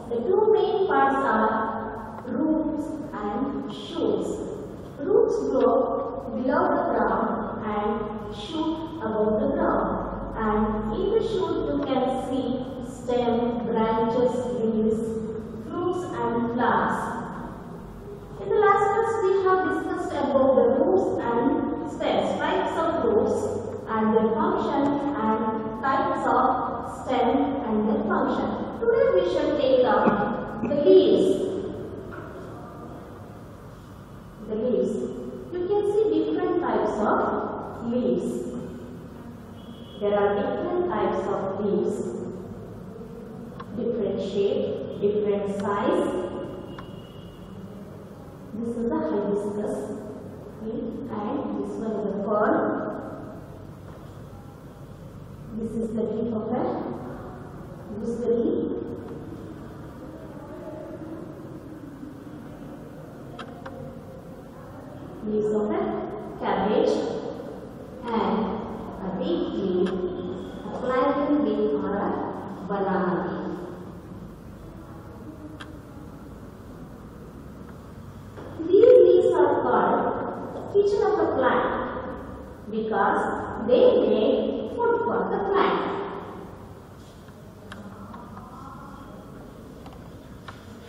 The two main parts are roots and shoots. Roots grow below the ground and shoot above the ground. And in the shoot you can see stem, branches, leaves, fruits and flowers. In the last class we have discussed about the roots and stems, types of roots and their function, and types of stem and their function. Today we shall take up the leaves. The leaves. You can see different types of leaves. There are different types of leaves. Different shape, different size. This is the hibiscus leaf and this one is a fern. This is the leaf of a gooseberry. Leaves of a cabbage and a big leaf, a plantain leaf or a banana leaf. These leaves are called kitchen of the plant because they make food for the plant.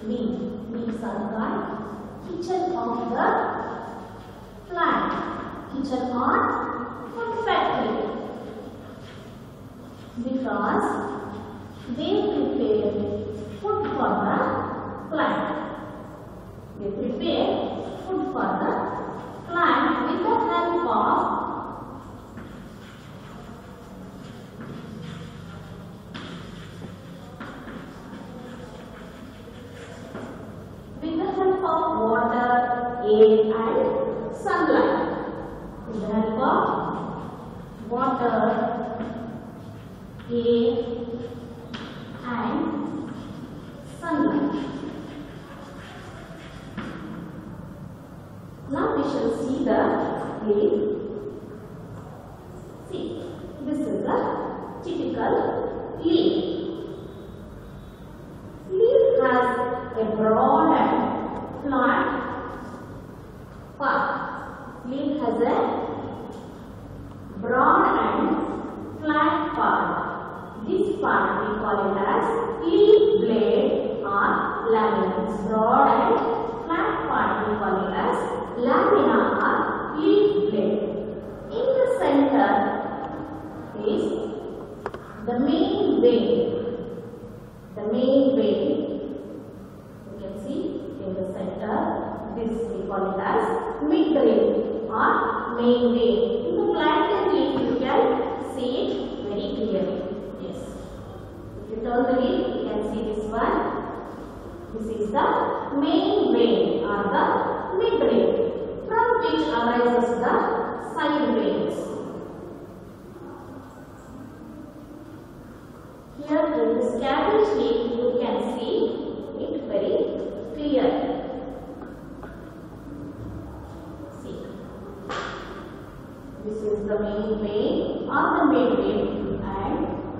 Leaves are called kitchen of the plant, kitchen or food factory, because they prepare food for the plant. They prepare food for the plant with the help of water, air and sunlight. With the help of water, air and sunlight. Now we shall see the leaf. See, this is a typical leaf. Leaf has a broad and flat part. Leaf has a broad and flat part. This part we call it as leaf blade or lamina. This broad and flat part we call it as lamina or leaf blade. In the center is the main vein. The main vein. You can see in the center, this we call it as midbrain or main vein. In the plantain leaf you can see it very clearly. Yes. If you turn the leaf, you can see this one. This is the main vein or the midbrain, from which arises the side veins. Here in this cabbage leaf you can see it very clear. See, this is the main vein or the midbrain, and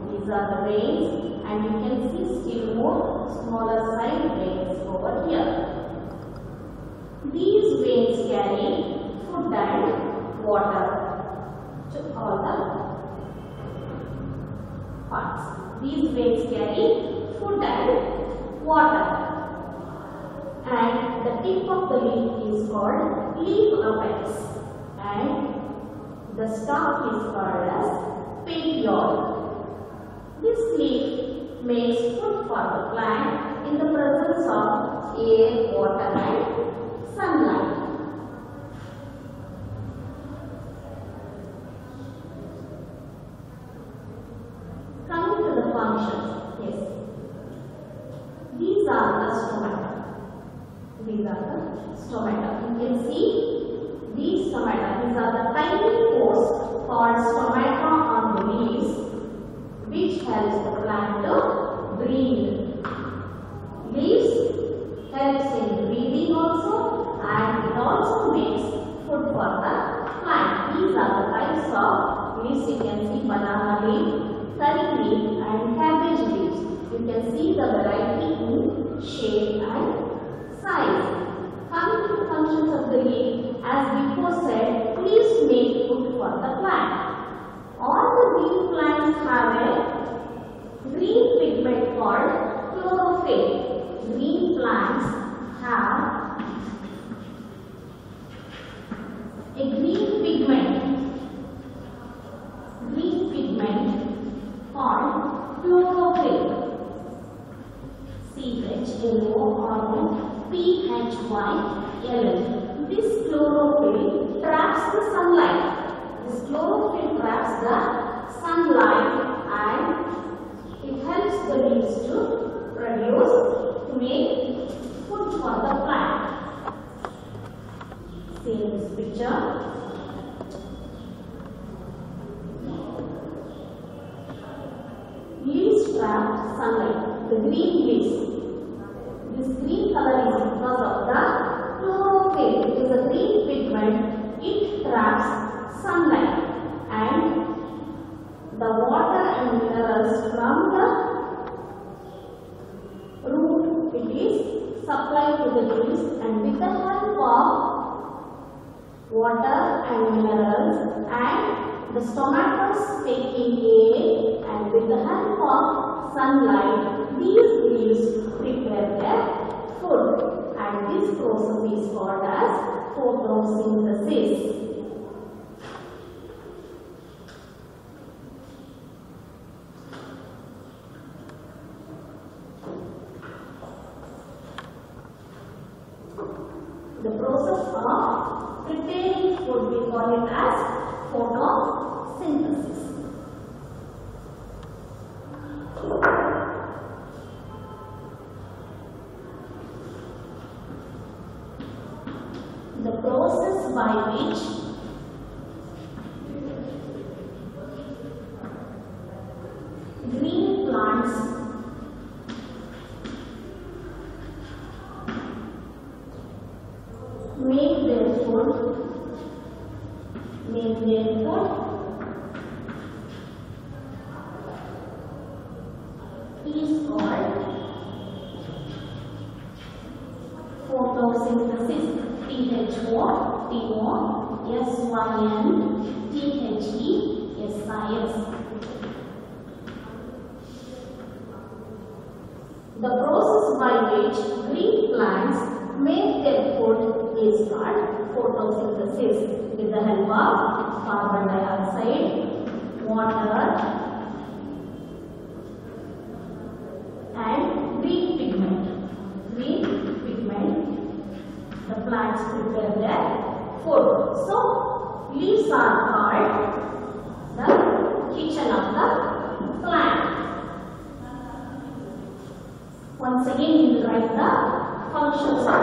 these are the veins, and you can see still more smaller side veins over here. These veins carry food and water to all the parts. These veins carry food and water. And the tip of the leaf is called leaf apex, and the stalk is called as petiole. This leaf makes food for the plant in the presence of air, water and sunlight. Coming to the functions, yes, these are the stomata. These are the stomata. You can see called stomata on the leaves, which helps the plant to breathe. Leaves helps in breathing also, and it also makes food for the plant. These are the types of leaves. You can see banana leaf, curry leaf, and cabbage leaves. You can see the variety in shape and size. Coming to the functions of the leaf, as before said, leaves make food for the plant. All the green plants have a green pigment called chlorophyll. Green plants have a green pigment called chlorophyll. CHLOROPHYL. This chlorophyll traps the sunlight. This chlorophyll traps the sunlight and it helps the leaves to produce, to make food for the plant. See in this picture. Leaves trap sunlight. The green leaves. This green color is because of the chlorophyll. It is a green pigment. It traps sunlight, and the water and minerals from the root, it is supplied to the leaves, and with the help of water and minerals and the stomatas taking air, and with the help of sunlight, these leaves prepare their food, and this process is called as photosynthesis. The process of preparing food, we call it as photosynthesis. The process by which green plants make their food is called photosynthesis. PHOTOSYNTHESIS. The process by which green plants make their food is called photosynthesis, with the help of carbon dioxide, water, and green pigment. The plants prepare their food. So, leaves are called the kitchen of the plant. Once again, we will write the functions of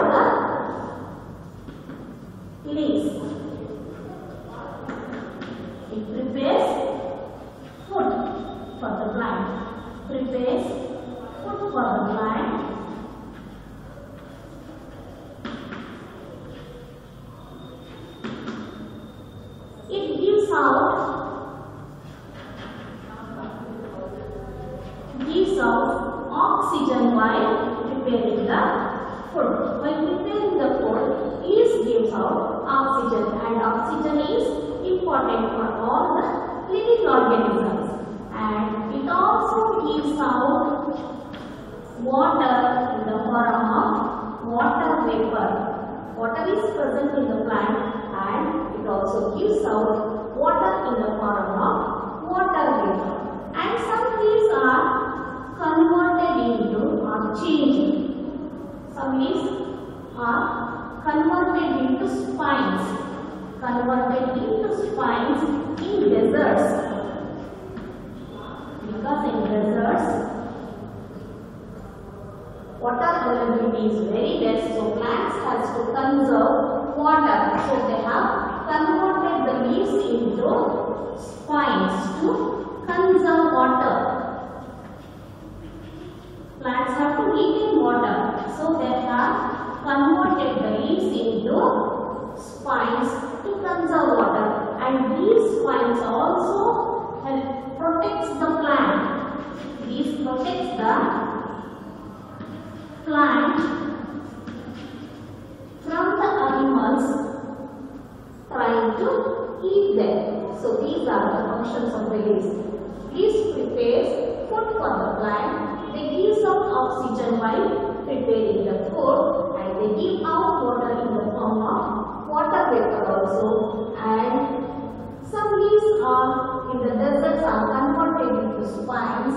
the leaves. It prepares food for the plant. Prepares food for the plant. It gives out oxygen while preparing the food. While preparing the food, it gives out oxygen, and oxygen is important for all the living organisms. And it also gives out water in the form of water vapor. Water is present in the plant, and it also gives out water in the form of water vapor. And some leaves are converted into or changed. Some leaves are converted into spines. In deserts. Because in deserts, water availability is very less, so plants has to conserve water. So they have converted the leaves into spines to conserve water. Plants have to retain water, so they have converted the leaves into spines to conserve water, and these spines also help protects the plant. These protects the plant from the animals trying to eat them. So these are the functions of the leaves. Leaves prepares food for the plant. They give out oxygen while preparing the food, and they give out water in the form of water vapor also. And some leaves are in the deserts are converted into spines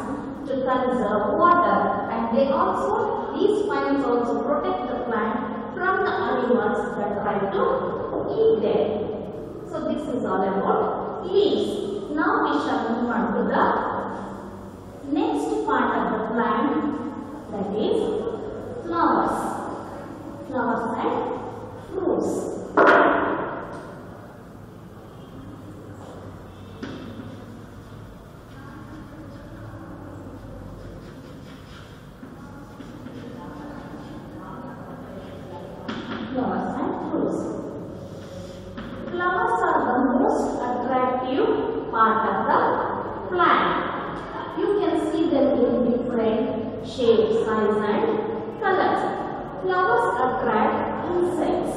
to conserve water, and they also, these spines also protect the plant from the animals that try to eat them. So this is all about leaves. Now we shall move on to the next part of the plant, that is flowers. Flowers and fruits. Flowers and fruits. Flowers are the most attractive part of the plant. You can see them in different shapes, sizes and colors. Flowers attract insects.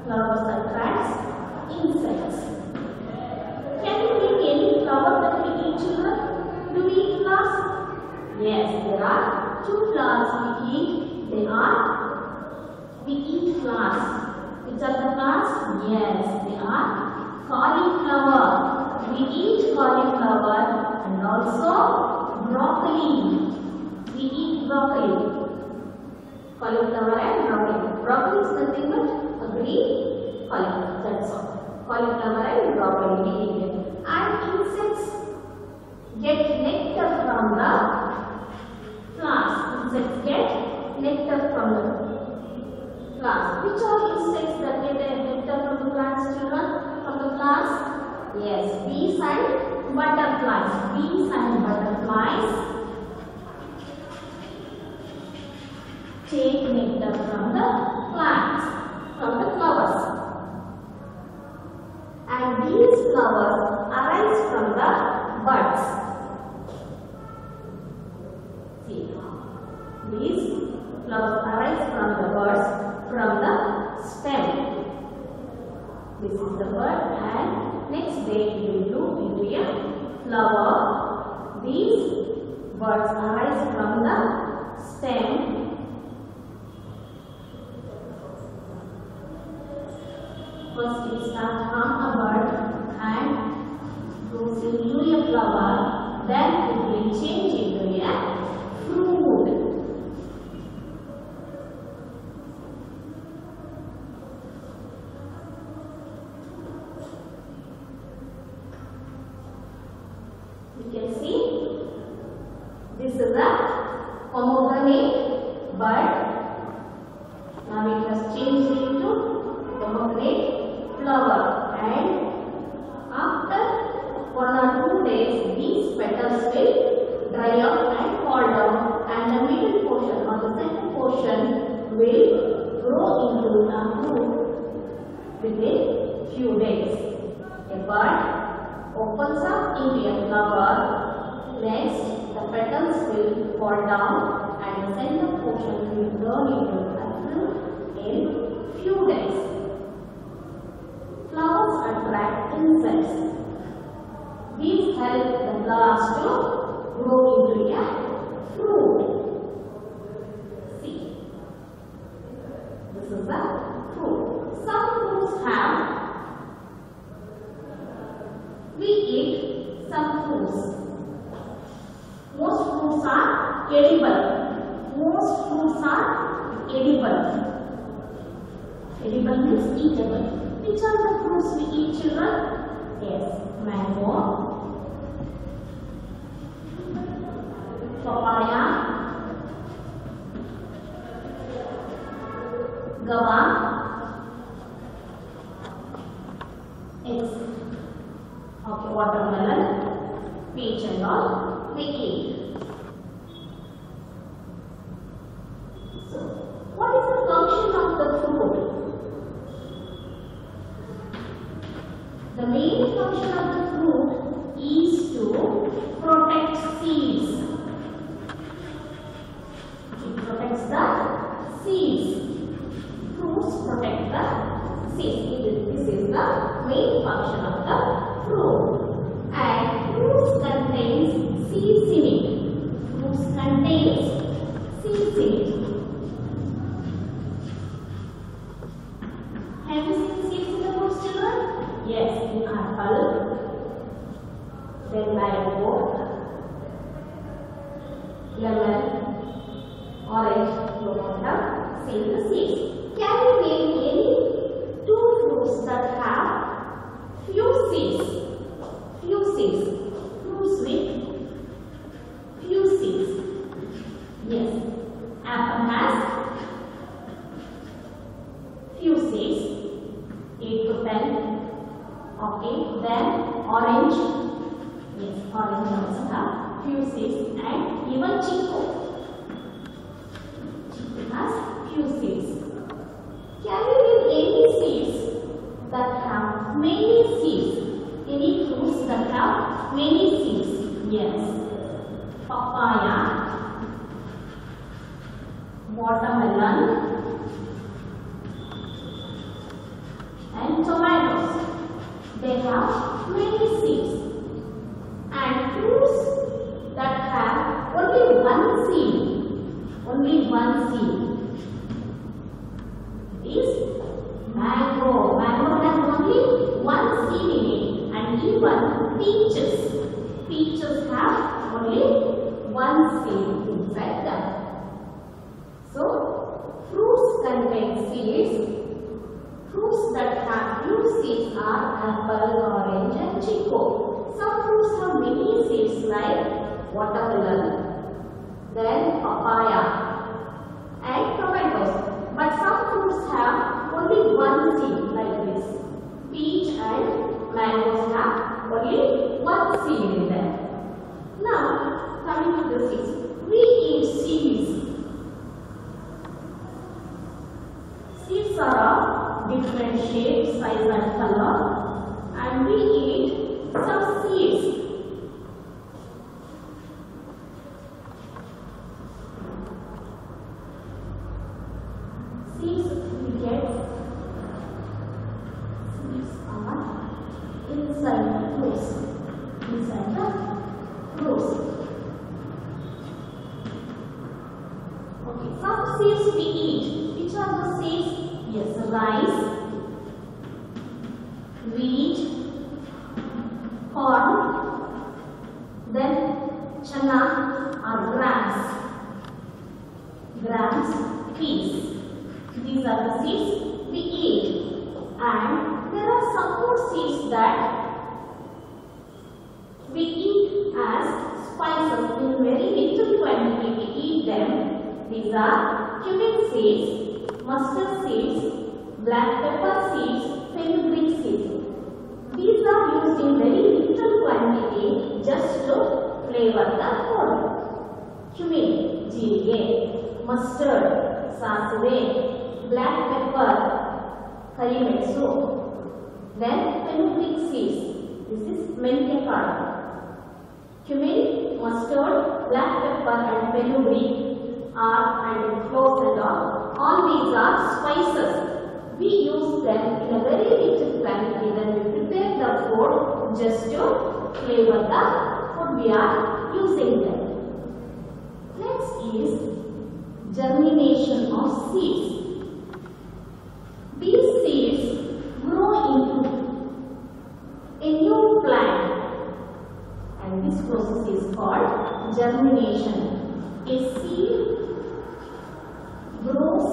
Flowers attract insects. Can you name any flower that we eat, children? Do we eat flowers? Yes, there are two flowers we eat. We eat flowers. Which are the flowers? Yes, they are cauliflower. We eat cauliflower, and also broccoli. We eat broccoli. Cauliflower and broccoli. Broccoli is nothing but a green cauliflower. That's all. Cauliflower and broccoli we eat it. And insects get nectar from the flowers. Insects get nectar from the flowers. Which are insects that get nectar from the plants, children? From the flowers? Yes, bees and butterflies. Bees and butterflies take nectar from the plants, from the flowers. And these flowers arise from the buds. See, these flowers arise from the buds, from the stem. This is the bud, and next day it will bloom into a flower. These buds arise from the stem. First it starts from a bud and goes into a flower. Then it will change into a fruit. You can see this is a pomegranate bud. Now it has changed into pomegranate flower, and after 1 or 2 days these petals will dry up and fall down, and the middle portion or the center portion will grow into a fruit within few days. A bud opens up into a flower. Next, the petals will fall down, and the center portion will turn into a fruit in few days. Flowers attract insects. These help the flowers to grow into a fruit. See, this is a fruit. Some fruits have, we eat some fruits. Most fruits are edible. Most fruits are edible. Edible means eatable. Which are the fruits we eat, children? Yes, mango, papaya, guava, etc. Okay, watermelon, peach and all we eat. So, what is the function of the fruit? The main function of the fruit is to protect seeds. It protects the seeds. Fruits protect the seeds. This is the main function of the fruit. And fruits contains seeds in it. Fruits contains seeds in it. Have you seen seeds in the fruits, children? Yes, in apple, then mango, lemon, orange, you have seen the seeds. Can you name any two fruits that have few seeds? Few seeds. Fruits with few seeds. Yes. Apple has few seeds, 8 to 10. Okay. Then orange. Yes, orange also have few seeds, and even chico. Chico has few seeds. Can you give any seeds that have many seeds? Any fruits that have many seeds? Yes. Papaya, watermelon, and tomatoes. They have many seeds. And fruits that have only one seed. Only one seed is mango. Mango has only one seed in it. And even peaches. Peaches have only one seed inside them. So, fruits contain seeds. Fruits that have few seeds are apple, orange and chico. Some fruits have many seeds like watermelon, then papaya and tomatoes. But some fruits have only one seed like this. Peach and mangoes have only one seed in them. Now, coming to the seeds. We eat seeds. Seeds are of different shapes, size and color, and we eat some seeds. Seeds we get, seeds are inside the fruits. Inside the fruits. Okay, some seeds we eat. Which are the seeds? Yes, rice, wheat, corn, then chana or grams, peas. These are the seeds we eat. And there are some more seeds that we eat as spices in very little quantity. We eat them. These are cumin seeds, mustard seeds, black pepper seeds, fenugreek seeds. These are used in very little quantity just to flavor the food. Cumin, jeerige, mustard, sasuve, black pepper, karimetsu. Then fenugreek seeds. This is menthe. Cumin, mustard, black pepper and fenugreek and cloves and all these are spices. We use them in a very little quantity when we prepare the food just to flavor the food we are using them. Next is germination of seeds. These seeds grow into a new plant, and this process is called germination. A seed grows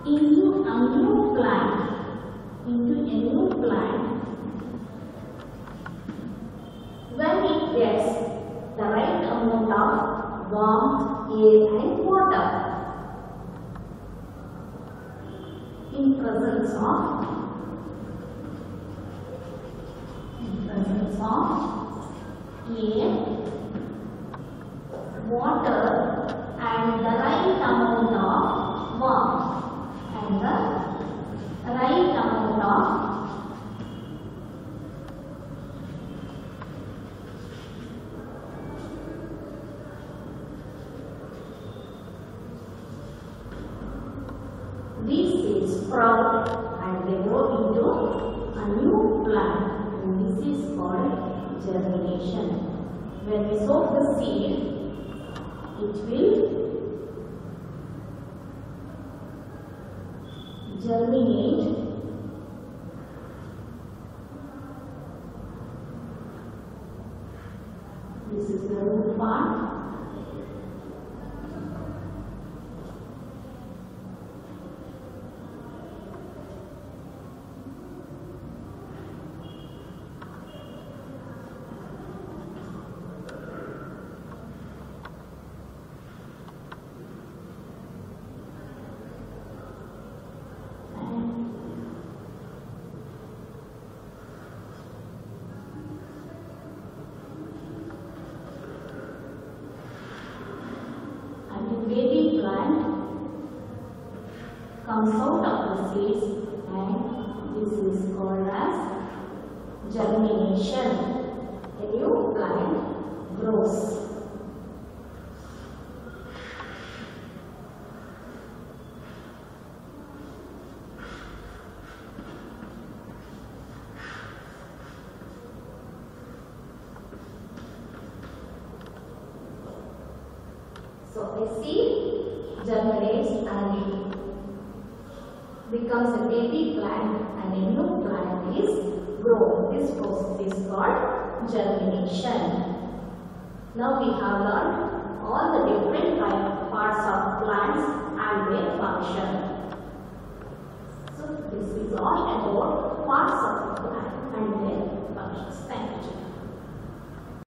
into a new plant, when it gets the right amount of warmth, air and water. In presence of presence of air, water and the right amount of warmth and the right amount of these seeds sprout and they grow into a new plant, and this is called germination. When we sow the seed, it will germinate this is the root part. Baby plant comes out of the seeds, and this is called as germination. A new plant grows. So a seed germinates and becomes a baby plant, and a new plant is grown. This process is called germination. Now we have learned all the different parts of plants and their function. So this is all about parts of the plant and their functions.